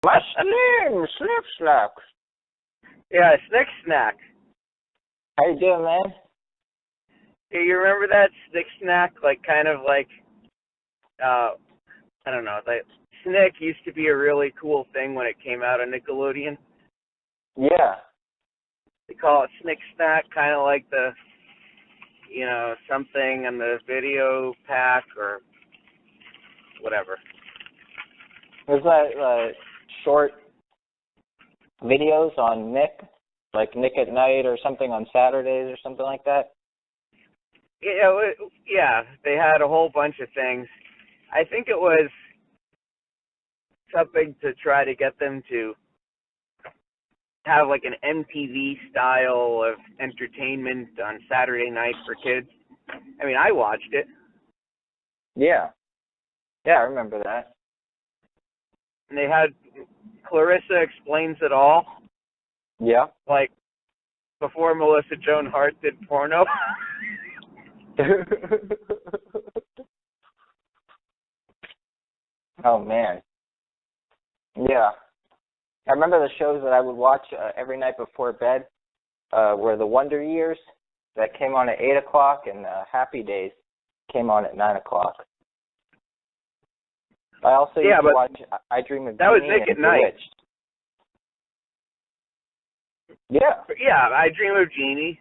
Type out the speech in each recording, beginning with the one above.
My name, Snip Snack. Yeah, Snick Snack. How you doing, man? Yeah, you remember that Snick Snack? Like, kind of like, I don't know. Like, Snick used to be a really cool thing when it came out on Nickelodeon. Yeah. They call it Snick Snack, kind of like the, something in the video pack or whatever. Was that short videos on Nick? Like Nick at Night or something on Saturdays or something like that? Yeah, they had a whole bunch of things. I think it was something to try to get them to have like an MTV style of entertainment on Saturday night for kids. I mean, I watched it. Yeah. Yeah, I remember that. And they had Clarissa Explains It All, Yeah. like before Melissa Joan Hart did porno. Oh, man. Yeah. I remember the shows that I would watch every night before bed were the Wonder Years that came on at 8 o'clock and Happy Days came on at 9 o'clock. I also used to watch I Dream of Jeannie. That was Nick at Night. Bewitched. Yeah. Yeah, I Dream of Jeannie.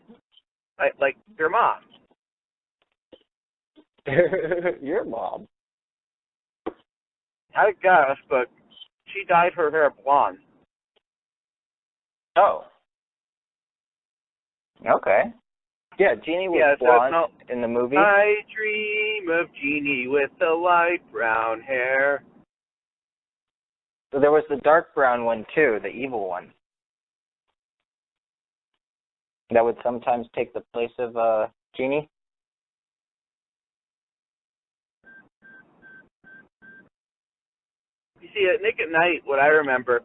Like your mom. Your mom. I guess, but she dyed her hair blonde. Oh. Okay. Yeah, Jeannie was blonde in the movie. I dream of Jeannie with the light brown hair. So there was the dark brown one too, the evil one. That would sometimes take the place of Jeannie. You see, at Nick at Night, what I remember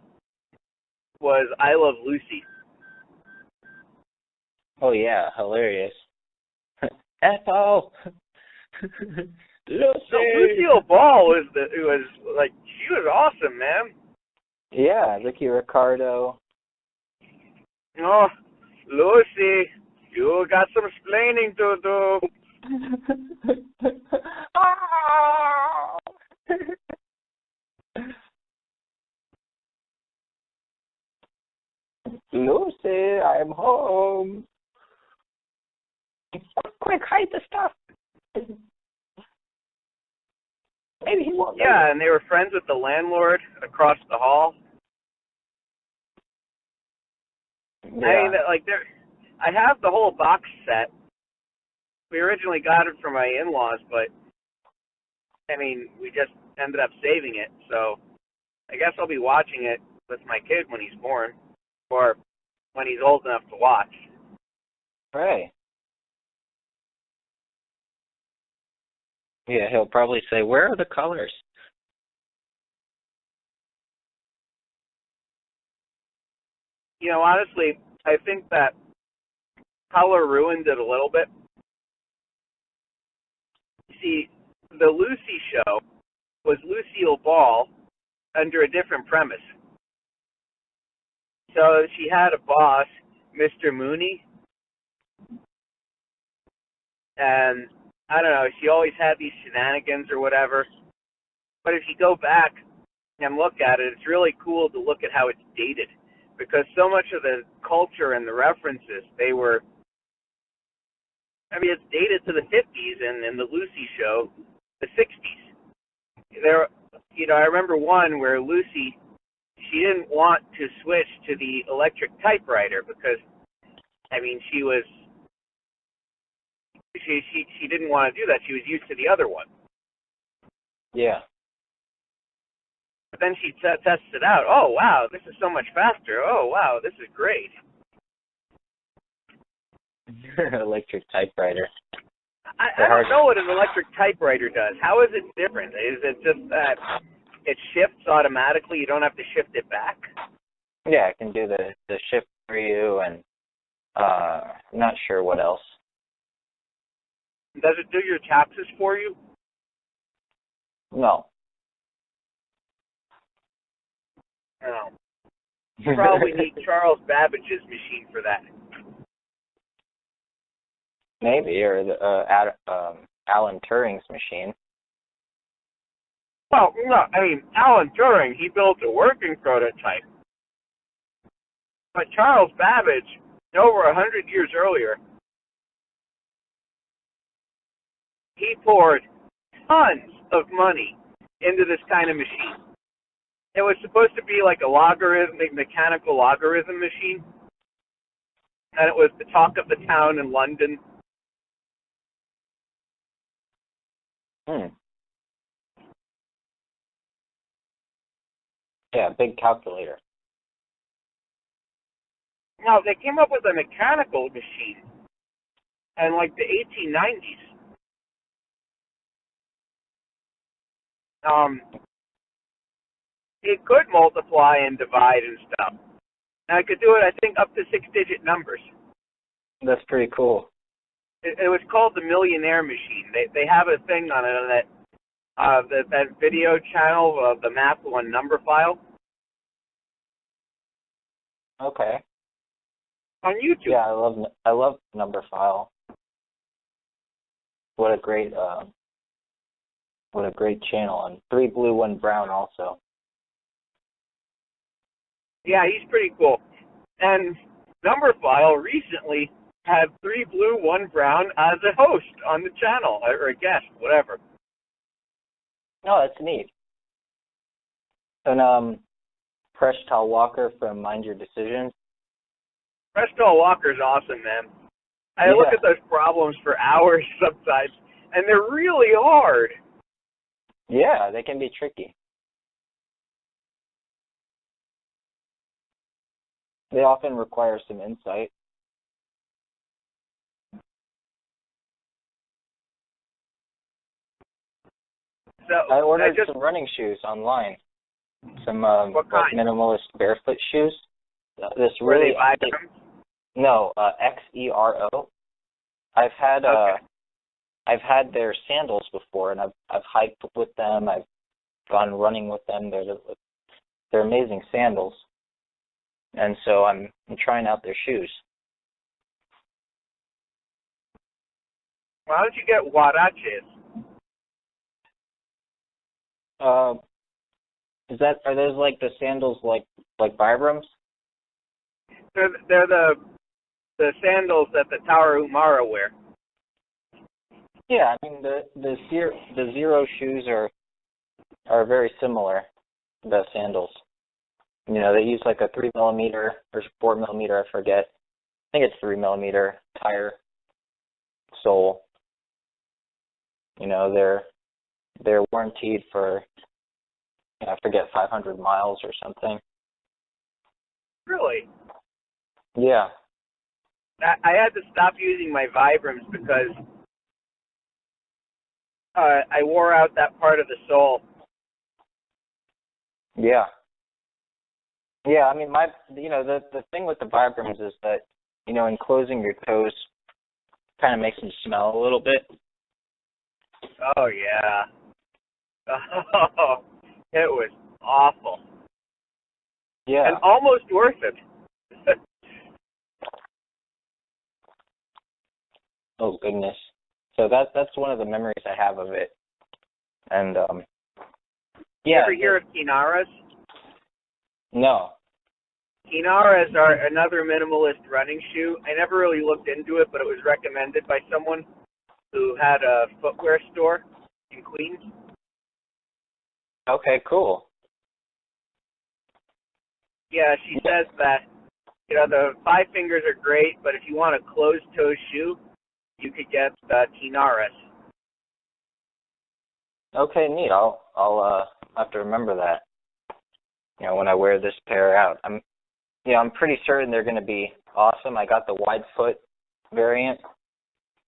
was I Love Lucy. Oh yeah, hilarious. Ethel. Lucy. So Lucille Ball was she was awesome, man. Yeah, Ricky Ricardo. Oh, Lucy, you got some explaining to do. Lucy, I'm home. Quick, hide the stuff. Maybe he won't. Yeah, and they were friends with the landlord across the hall. Yeah. I mean, I have the whole box set. We originally got it from my in-laws, but I mean, we just ended up saving it. So I guess I'll be watching it with my kid when he's born, or when he's old enough to watch. Right. Yeah, he'll probably say, "Where are the colors?" You know, honestly, I think that color ruined it a little bit. See, the Lucy show was Lucille Ball under a different premise. So she had a boss, Mr. Mooney, and I don't know, she always had these shenanigans or whatever. But if you go back and look at it, it's really cool to look at how it's dated, because so much of the culture and the references, it's dated to the 50s, and in the Lucy show, the 60s. I remember one where Lucy, she didn't want to switch to the electric typewriter because, she didn't want to do that. She was used to the other one. Yeah. But then she tests it out. Oh, wow, this is so much faster. Oh, wow, this is great. Electric typewriter. I don't know what an electric typewriter does. How is it different? Is it just that it shifts automatically? You don't have to shift it back? Yeah, it can do the shift for you, and I'm not sure what else. Does it do your taxes for you? No. Oh. You probably need Charles Babbage's machine for that. Maybe, or Alan Turing's machine. Well, no, I mean, Alan Turing, he built a working prototype. But Charles Babbage, over 100 years earlier, he poured tons of money into this kind of machine. It was supposed to be like a logarithmic, mechanical logarithm machine. And it was the talk of the town in London. Yeah, big calculator. Now, they came up with a mechanical machine in like the 1890s. It could multiply and divide and stuff. And I could do it, I think, up to 6-digit numbers. That's pretty cool. It was called the Millionaire Machine. They have a thing on it on that video channel of the Math One number file. Okay. On YouTube. Yeah, I love number file. What a great channel, and 3 blue, 1 brown also. Yeah, he's pretty cool. And Numberphile recently had 3 blue, 1 brown as a host on the channel, or a guest, whatever. Oh, that's neat. And Presh Walker from Mind Your Decisions. Presto Walker's awesome, man. I look at those problems for hours sometimes, and they're really hard. Yeah, they can be tricky. They often require some insight. So I ordered some running shoes online. Some what kind? Minimalist barefoot shoes. This Were really they Vibrams? No, Xero. I've had their sandals before, and I've hiked with them. I've gone running with them. They're amazing sandals, and so I'm trying out their shoes. Why don't you get Huaraches? Are those like the sandals like Vibrams? They're the sandals that the Tower Umara wear. Yeah, I mean the Zero shoes are very similar. The sandals, you know, they use like a 3mm or 4mm, I forget. I think it's 3mm tire sole. You know, they're warranted for, I forget, 500 miles or something. Really? Yeah. I had to stop using my Vibrams because I wore out that part of the sole. Yeah. Yeah, I mean, the thing with the Vibrams is that, you know, enclosing your toes kind of makes them smell a little bit. Oh, yeah. Oh, it was awful. Yeah. And almost worth it. Oh, goodness. So that's one of the memories I have of it. And, yeah. You ever hear of Kinaras? No. Kinaras are another minimalist running shoe. I never really looked into it, but it was recommended by someone who had a footwear store in Queens. Okay, cool. Yeah, she says that, you know, the 5 fingers are great, but if you want a closed-toe shoe, you could get Kinaras. Okay, neat. I'll have to remember that. You know, when I wear this pair out, I'm pretty certain they're going to be awesome. I got the wide foot variant.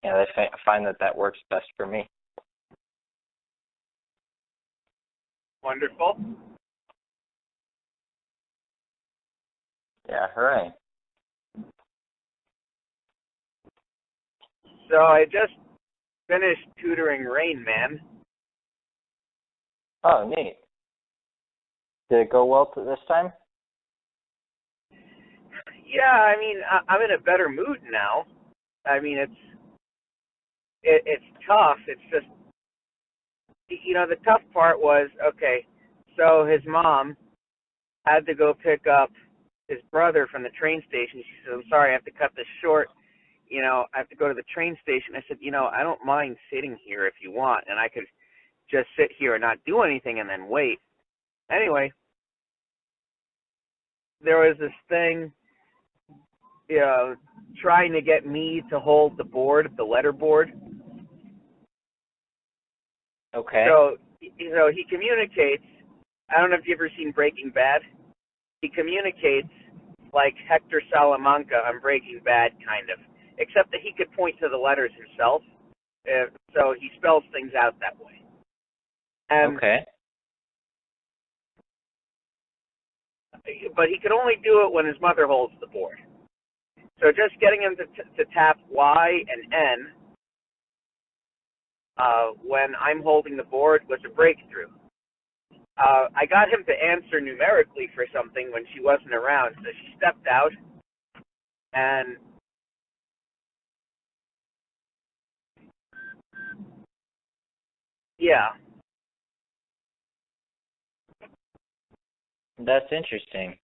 You know, I find that works best for me. Wonderful. Yeah, hooray. So I just finished tutoring Rainman. Oh, neat. Did it go well this time? Yeah, I mean, I'm in a better mood now. I mean, it's tough. It's just, the tough part was, okay, so his mom had to go pick up his brother from the train station. She said, I'm sorry, I have to cut this short. I have to go to the train station. I said, I don't mind sitting here if you want, and I could just sit here and not do anything and then wait. Anyway, there was this thing, trying to get me to hold the board, the letter board. Okay. So, he communicates. I don't know if you've ever seen Breaking Bad. He communicates like Hector Salamanca on Breaking Bad, kind of, except that he could point to the letters himself. So he spells things out that way. Okay. But he could only do it when his mother holds the board. So just getting him to tap Y and N when I'm holding the board was a breakthrough. I got him to answer numerically for something when she wasn't around, so she stepped out, and yeah. That's interesting.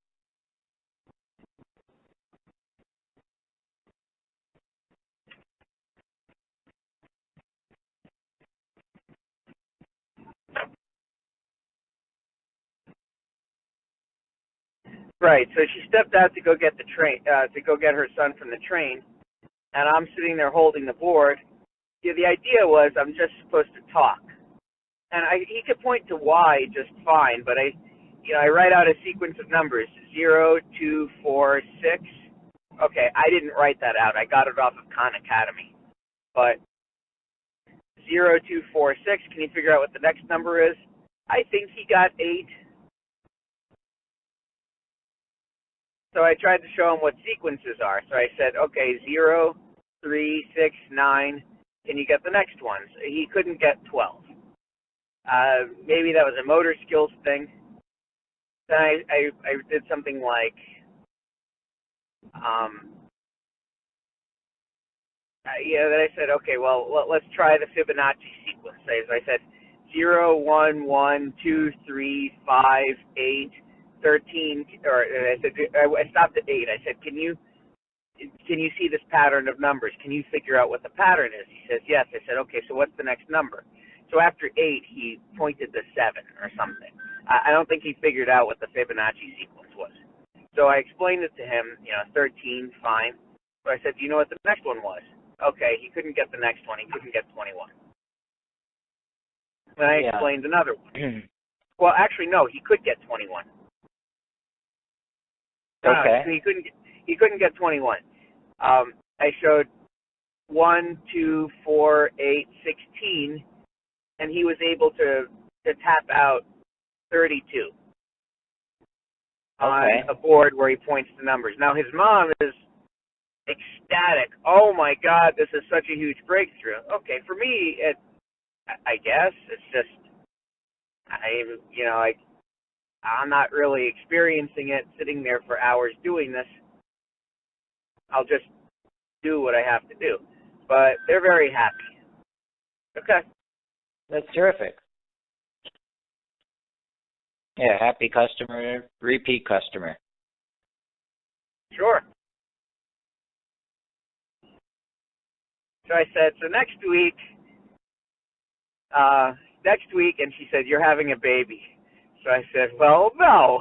Right, so she stepped out to go get the train, to go get her son from the train, and I'm sitting there holding the board. Yeah, the idea was I'm just supposed to talk, and he could point to Y just fine, but I write out a sequence of numbers 0, 2, 4, 6. Okay, I didn't write that out. I got it off of Khan Academy, but 0, 2, 4, 6. Can you figure out what the next number is? I think he got 8. So I tried to show him what sequences are. So I said, okay, 0, 3, 6, 9. Can you get the next ones? He couldn't get 12. Maybe that was a motor skills thing. Then I did something like, then I said, okay, well, let's try the Fibonacci sequence. So I said 0, 1, 1, 2, 3, 5, 8, 13, or I said, I stopped at 8. I said, can you see this pattern of numbers? Can you figure out what the pattern is? He says, yes. I said, okay, so what's the next number? So after 8, he pointed to 7 or something. I don't think he figured out what the Fibonacci sequence was. So I explained it to him, 13, fine. So I said, do you know what the next one was? Okay, he couldn't get the next one. He couldn't get 21. Then I explained another one. Well, actually, no, he could get 21. Okay. He couldn't get 21. I showed 1, 2, 4, 8, 16, and he was able to tap out 32 on a board where he points to numbers. Now, his mom is ecstatic. Oh, my God, this is such a huge breakthrough. Okay, for me, I guess it's just, I'm not really experiencing it, sitting there for hours doing this. I'll just do what I have to do. But they're very happy. Okay. That's terrific. Yeah, happy customer, repeat customer. Sure. So I said, so next week, and she said, you're having a baby. So I said, well, no,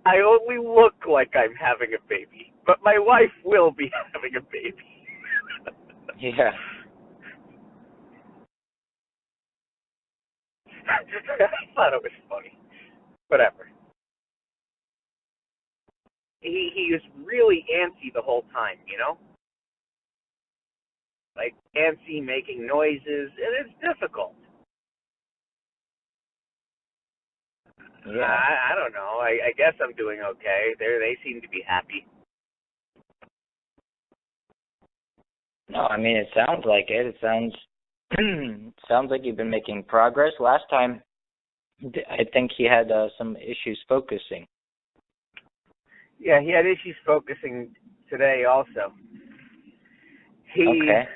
I only look like I'm having a baby, but my wife will be having a baby. Yeah. I thought it was funny. Whatever. He was really antsy the whole time, Like antsy, making noises, and it's difficult. Yeah. I don't know. I guess I'm doing okay. They seem to be happy. No, I mean, it sounds like it. It sounds sounds like you've been making progress. Last time, I think he had some issues focusing. Yeah, he had issues focusing today also. Okay.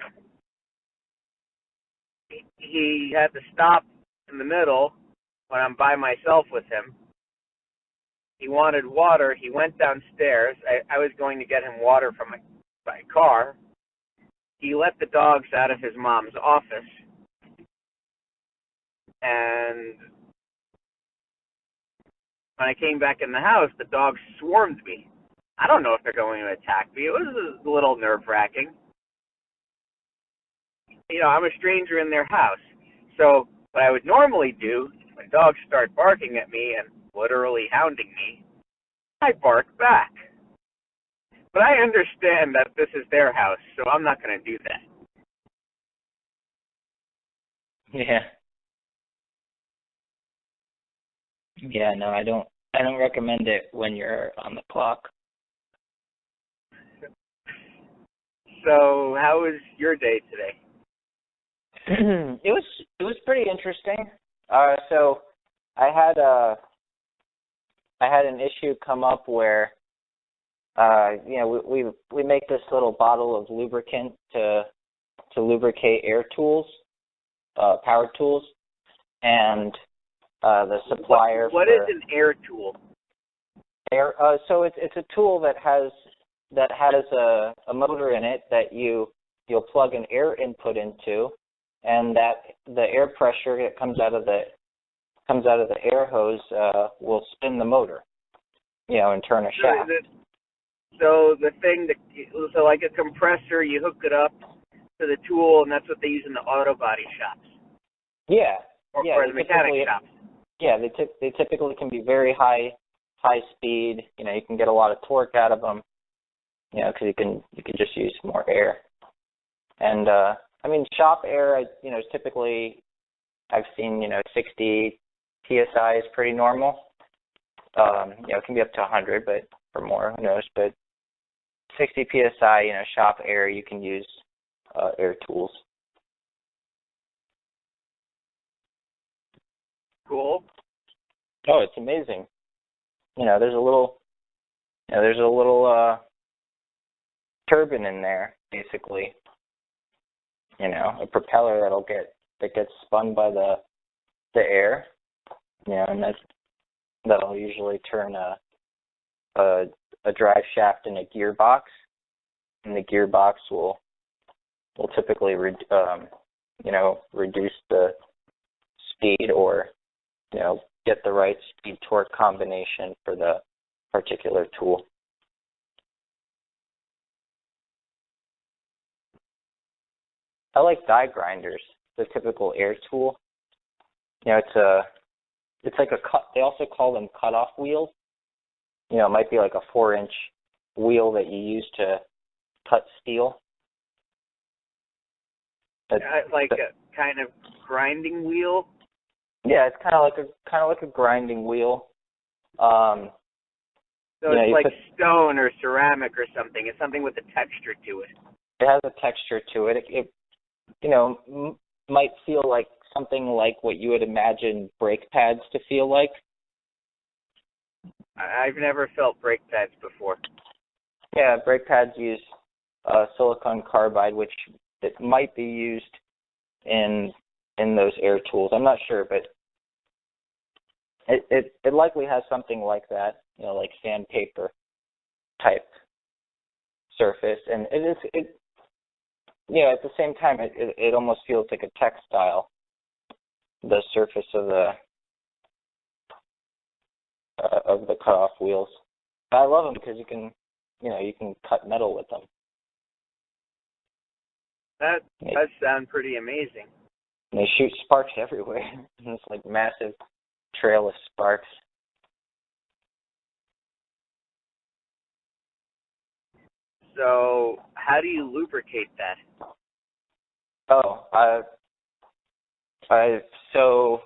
He had to stop in the middle when I'm by myself with him. He wanted water. He went downstairs. I was going to get him water from my car. He let the dogs out of his mom's office. And when I came back in the house, the dogs swarmed me. I don't know if they're going to attack me. It was a little nerve-wracking. I'm a stranger in their house. So what I would normally do when dogs start barking at me and literally hounding me, I bark back. But I understand that this is their house, so I'm not going to do that. Yeah. Yeah, no, I don't recommend it when you're on the clock. So how was your day today? It was pretty interesting. So I had an issue come up where we make this little bottle of lubricant to lubricate air tools, power tools, and the supplier. What is an air tool? So it's a tool that has a motor in it that you'll plug an air input into, and that the air pressure that comes out of the air hose will spin the motor, and turn a shaft. So the thing so like a compressor, you hook it up to the tool, and that's what they use in the auto body shops. Yeah. Or the mechanic shops. Yeah, they typically can be very high speed. You can get a lot of torque out of them. Because you can just use more air. And shop air, is typically I've seen 60 psi is pretty normal. It can be up to 100, but for more, who knows? But 60 psi, shop air, you can use air tools. Cool. Oh, it's amazing. There's a little turbine in there, basically. A propeller that gets spun by the air. And that'll usually turn a drive shaft in a gearbox, and the gearbox will typically reduce the speed, or get the right speed torque combination for the particular tool. I like die grinders, the typical air tool. It's like a cut. They also call them cutoff wheels. It might be like a 4-inch wheel that you use to cut steel. Like a kind of grinding wheel. Yeah, it's kind of like a grinding wheel. So it's like stone or ceramic or something. It's something with a texture to it. It has a texture to it. It might feel like something like what you would imagine brake pads to feel like. I've never felt brake pads before. Yeah, brake pads use silicon carbide, which it might be used in those air tools. I'm not sure, but it likely has something like that, like sandpaper type surface, and it at the same time it almost feels like a textile, the surface of the cutoff wheels. But I love them because you can cut metal with them. That does sound pretty amazing. And they shoot sparks everywhere. It's like massive trail of sparks. So how do you lubricate that? So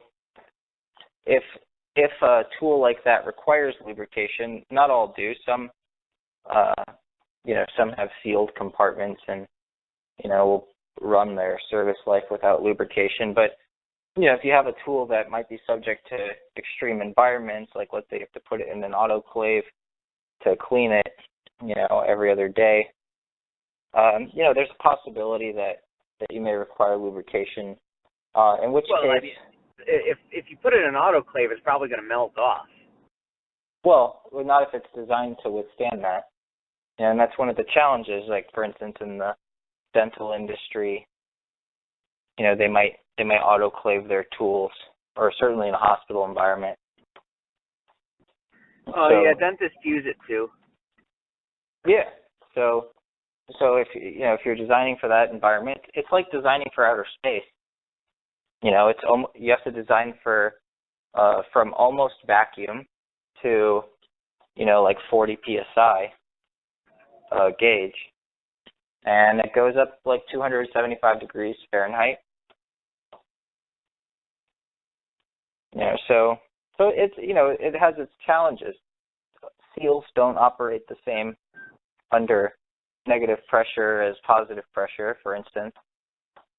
if a tool like that requires lubrication, not all do. Some some have sealed compartments and will run their service life without lubrication. But if you have a tool that might be subject to extreme environments, like let's say you have to put it in an autoclave to clean it, every other day. There's a possibility that you may require lubrication. In which case, I mean, if you put it in an autoclave, it's probably going to melt off. well, not if it's designed to withstand that. And that's one of the challenges. Like, for instance, in the dental industry, they might autoclave their tools, or certainly in a hospital environment. Oh, so, yeah, dentists use it too. Yeah. So if if you're designing for that environment, it's like designing for outer space. You have to design for from almost vacuum to like 40 psi gauge, and it goes up like 275 degrees Fahrenheit. So it's it has its challenges. Seals don't operate the same under negative pressure as positive pressure, for instance,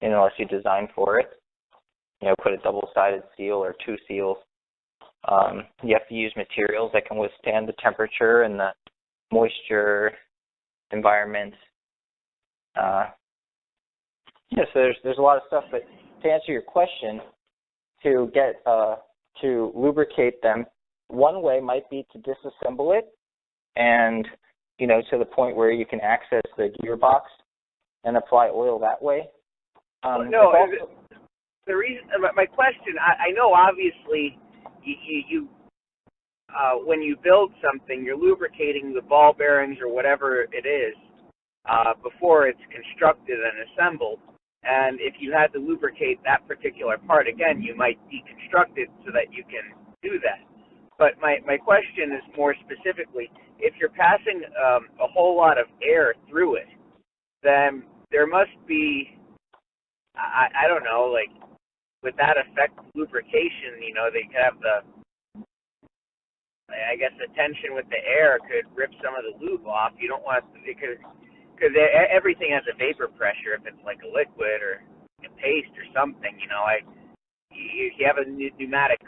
unless you design for it. Put a double-sided seal or two seals. You have to use materials that can withstand the temperature and the moisture environment. So there's a lot of stuff. But to answer your question, to get to lubricate them, one way might be to disassemble it, and to the point where you can access the gearbox and apply oil that way. The reason, my question, I know obviously you when you build something, you're lubricating the ball bearings or whatever it is before it's constructed and assembled. And if you had to lubricate that particular part, again, you might deconstruct it so that you can do that. But my question is more specifically, if you're passing a whole lot of air through it, then there must be, I don't know, like, would that affect lubrication? They could have the tension with the air could rip some of the lube off. You don't want it because everything has a vapor pressure if it's like a liquid or a paste or something. You have a pneumatic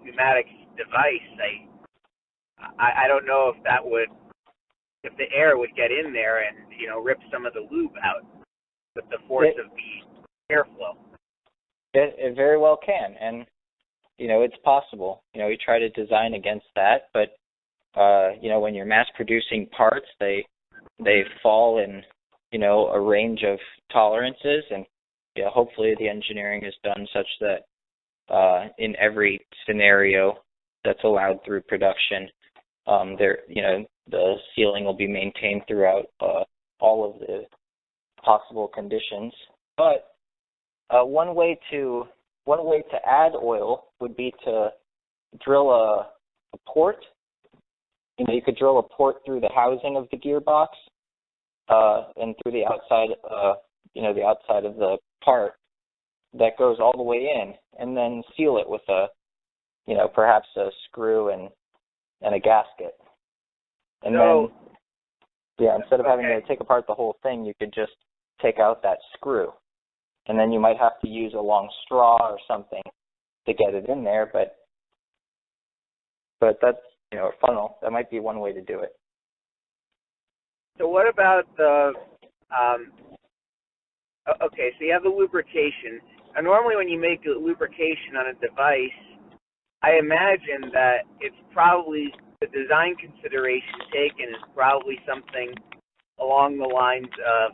pneumatic device. I don't know if the air would get in there and rip some of the lube out with the force of the airflow. It very well can, and it's possible. We try to design against that, but when you're mass producing parts, they fall in a range of tolerances, and hopefully the engineering is done such that in every scenario that's allowed through production, the sealing will be maintained throughout all of the possible conditions. But one way to add oil would be to drill a port. You could drill a port through the housing of the gearbox and through the outside, the outside of the part that goes all the way in, and then seal it with perhaps a screw and a gasket. And instead of having to take apart the whole thing, you could just take out that screw. And then you might have to use a long straw or something to get it in there, but that's, a funnel. That might be one way to do it. So what about the, so you have the lubrication. And normally when you make a lubrication on a device, I imagine that it's probably, the design consideration taken is probably something along the lines of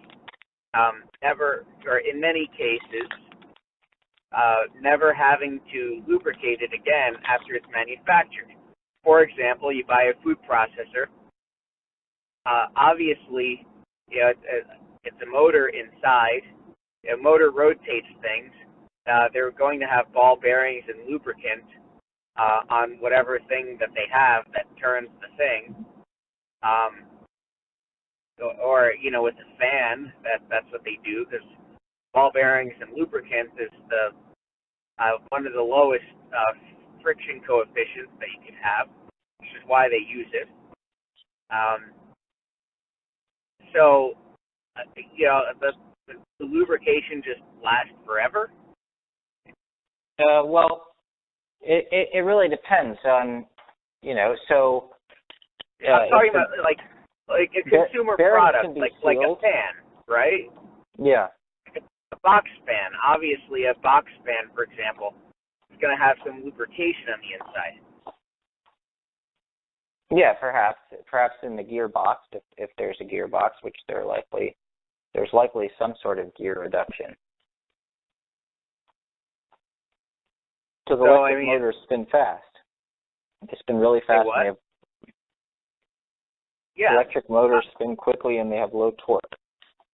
never, or in many cases, never having to lubricate it again after it's manufactured. For example, you buy a food processor. Obviously, it's a motor inside. A motor rotates things. They're going to have ball bearings and lubricant on whatever thing that they have that turns the thing. Or with a fan, that's what they do, because ball bearings and lubricant is one of the lowest friction coefficients that you can have, which is why they use it. The lubrication just lasts forever? Well, it really depends on So I'm talking about like a consumer product, like a fan, right? Yeah. A box fan. Obviously, a box fan, for example, is going to have some lubrication on the inside. Yeah, perhaps in the gearbox, if there's a gearbox, which there's likely some sort of gear reduction. So the electric motors spin fast. They spin really fast. What? And electric motors spin quickly and they have low torque,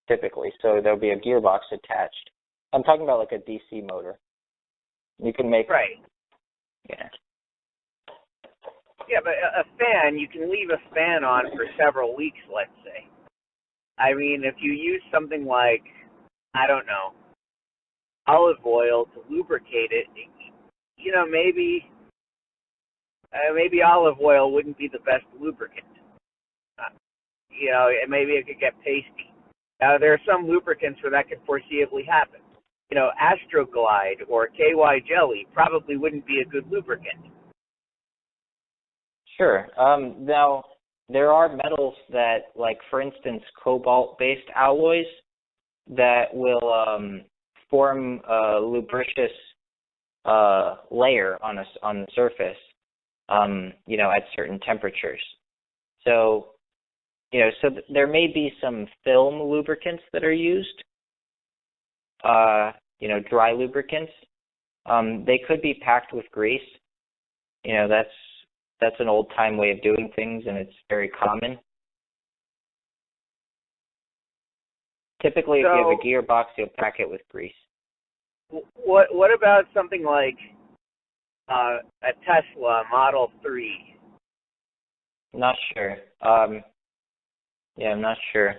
typically. So there'll be a gearbox attached. I'm talking about like a DC motor. You can make... Right. Yeah. Yeah, but a fan, you can leave a fan on for several weeks, let's say. I mean, if you use something like, I don't know, olive oil to lubricate it, maybe olive oil wouldn't be the best lubricant. Maybe it could get pasty. There are some lubricants where that could foreseeably happen. Astroglide or KY jelly probably wouldn't be a good lubricant. Sure. Now, there are metals that, like, for instance, cobalt-based alloys that will form a lubricious layer on the surface, at certain temperatures. So, there may be some film lubricants that are used, dry lubricants. They could be packed with grease. That's an old-time way of doing things, and it's very common. Typically, if you have a gearbox, you'll pack it with grease. What about something like a Tesla Model 3? Not sure. I'm not sure.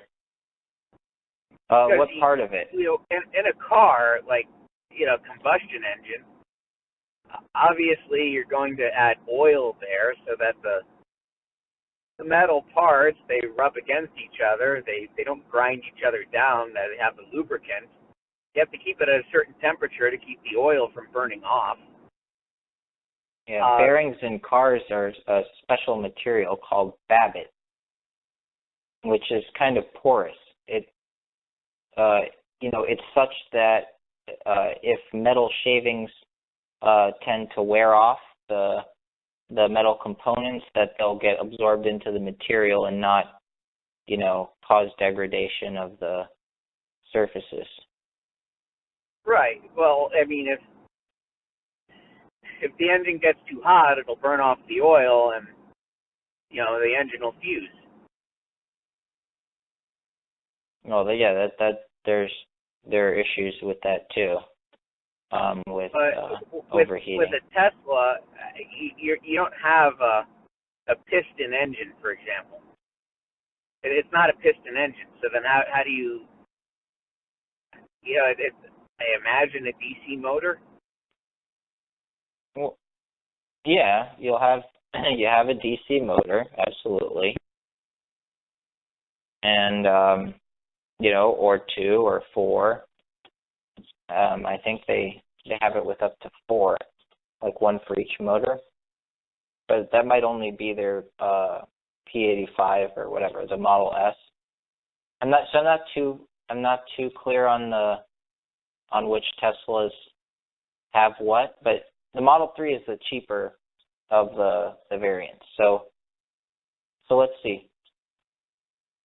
What part of it? In a car, like, combustion engine, obviously you're going to add oil there so that the metal parts, they rub against each other. They don't grind each other down. They have the lubricant. You have to keep it at a certain temperature to keep the oil from burning off. Yeah, bearings in cars are a special material called babbitt, which is kind of porous. It's such that if metal shavings tend to wear off the metal components, that they'll get absorbed into the material and not, cause degradation of the surfaces. Right. Well, I mean, if the engine gets too hot, it'll burn off the oil, and the engine will fuse. Oh, yeah, there are issues with that too. With overheating. With a Tesla, you don't have a piston engine, for example. It's not a piston engine. So then how do you? I imagine a DC motor. Well, yeah, you have a DC motor, absolutely, and or 2 or 4. I think they have it with up to 4, like 1 for each motor. But that might only be their P85 or whatever, the Model S. I'm not too clear on which Teslas have what, but the Model 3 is the cheaper of the variants. So let's see.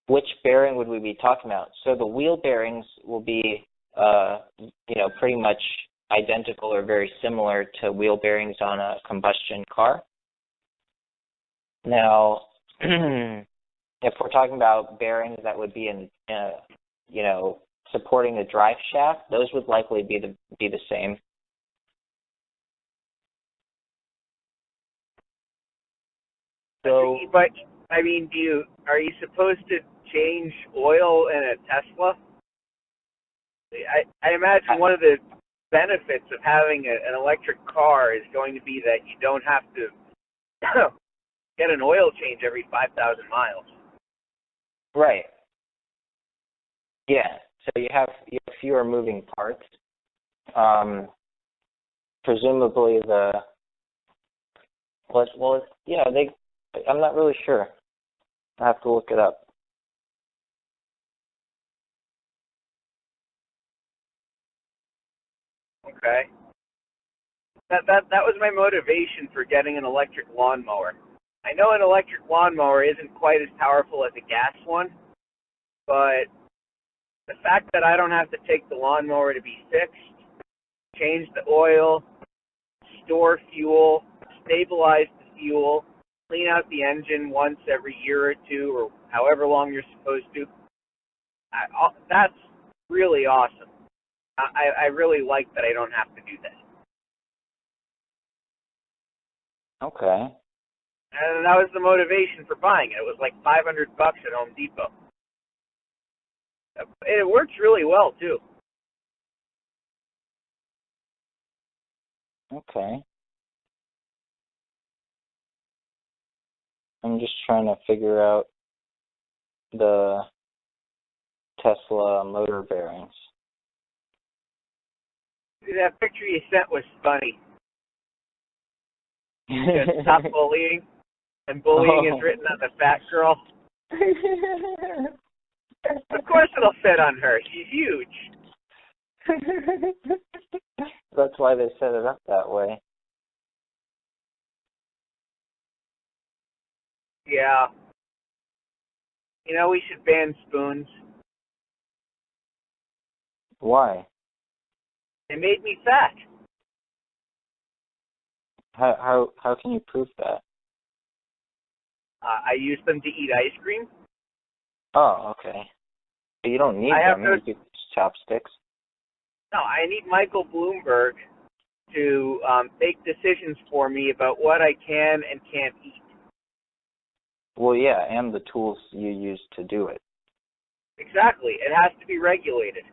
Which bearing would we be talking about? So the wheel bearings will be pretty much identical or very similar to wheel bearings on a combustion car. Now, if we're talking about bearings that would be in, supporting the drive shaft, those would likely be the same. So, but I mean, are you supposed to change oil in a Tesla? I imagine one of the benefits of having an electric car is going to be that you don't have to get an oil change every 5,000 miles. Right. Yeah. So you have fewer moving parts. Presumably Yeah, I'm not really sure. I have to look it up. Okay. That was my motivation for getting an electric lawnmower. I know an electric lawnmower isn't quite as powerful as a gas one, but the fact that I don't have to take the lawnmower to be fixed, change the oil, store fuel, stabilize the fuel, clean out the engine once every year or two, or however long you're supposed to, that's really awesome. I really like that I don't have to do that. Okay. And that was the motivation for buying it. It was like $500 at Home Depot. It works really well too. Okay. I'm just trying to figure out the Tesla motor bearings. That picture you sent was funny. Just stop bullying, and bullying is written on the fat girl. Of course it'll fit on her. She's huge. That's why they set it up that way. Yeah. You know, we should ban spoons. Why? They made me fat. How can you prove that? I use them to eat ice cream. Oh, okay. But you don't need them. You could use chopsticks. No, I need Michael Bloomberg to make decisions for me about what I can and can't eat. Well, yeah, and the tools you use to do it. Exactly. It has to be regulated.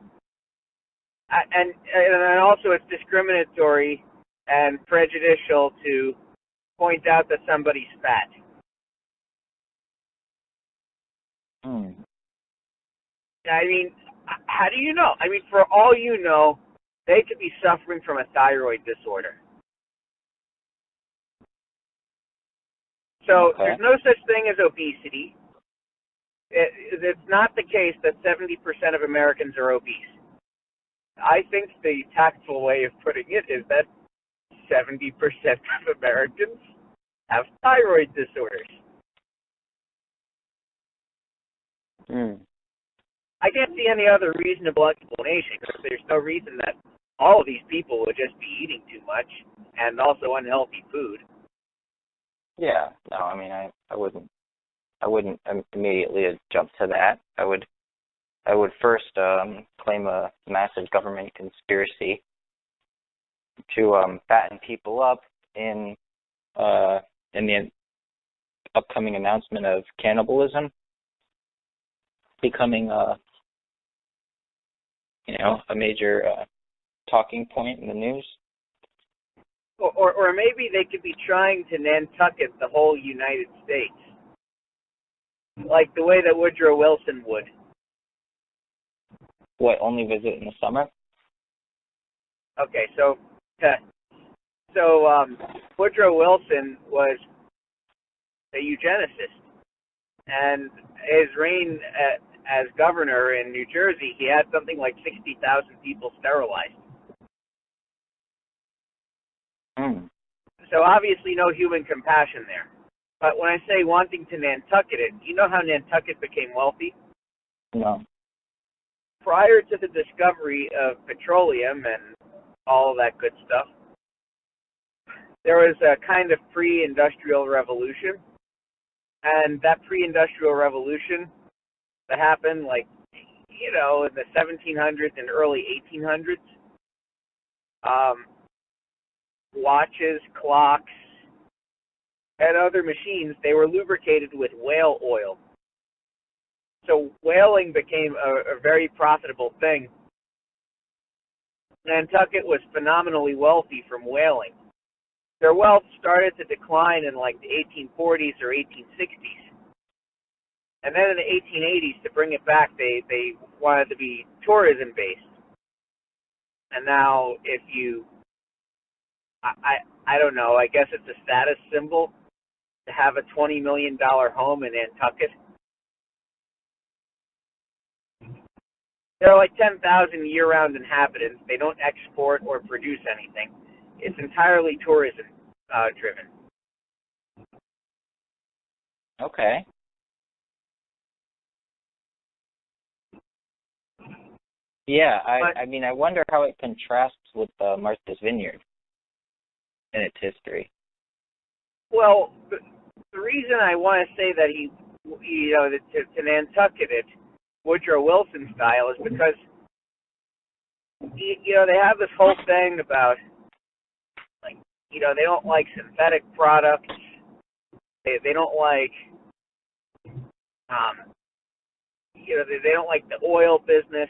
And also it's discriminatory and prejudicial to point out that somebody's fat. I mean, how do you know? I mean, for all you know, they could be suffering from a thyroid disorder. So There's no such thing as obesity. It's not the case that 70% of Americans are obese. I think the tactful way of putting it is that 70% of Americans have thyroid disorders. I can't see any other reasonable explanation, because there's no reason that all of these people would just be eating too much and also unhealthy food. Yeah, no, I mean, I wouldn't immediately jump to that. I would first claim a massive government conspiracy to fatten people up in the upcoming announcement of cannibalism becoming a major talking point in the news. Or maybe they could be trying to Nantucket the whole United States, like the way that Woodrow Wilson would. What, only visit in the summer? Okay, so Woodrow Wilson was a eugenicist, and his reign as governor in New Jersey, he had something like 60,000 people sterilized. So obviously no human compassion there. But when I say wanting to Nantucket it, you know how Nantucket became wealthy? No. Prior to the discovery of petroleum and all of that good stuff, there was a kind of pre-industrial revolution. And that pre-industrial revolution that happened in the 1700s and early 1800s, watches, clocks, and other machines, they were lubricated with whale oil. So whaling became a very profitable thing. Nantucket was phenomenally wealthy from whaling. Their wealth started to decline in the 1840s or 1860s. And then in the 1880s, to bring it back, they wanted to be tourism-based. And now if you... I don't know. I guess it's a status symbol to have a $20 million home in Nantucket. There are like 10,000 year-round inhabitants. They don't export or produce anything. It's entirely tourism driven. Okay. Yeah, I mean, I wonder how it contrasts with Martha's Vineyard in its history. Well, the reason I want to say that to Nantucket it Woodrow Wilson style is because they have this whole thing about like they don't like synthetic products. They don't like they don't like the oil business.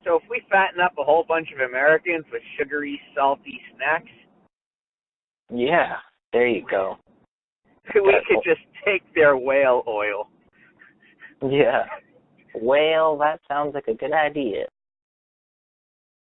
So if we fatten up a whole bunch of Americans with sugary, salty snacks, yeah, there you go. We could just take their whale oil. Yeah. Well, that sounds like a good idea.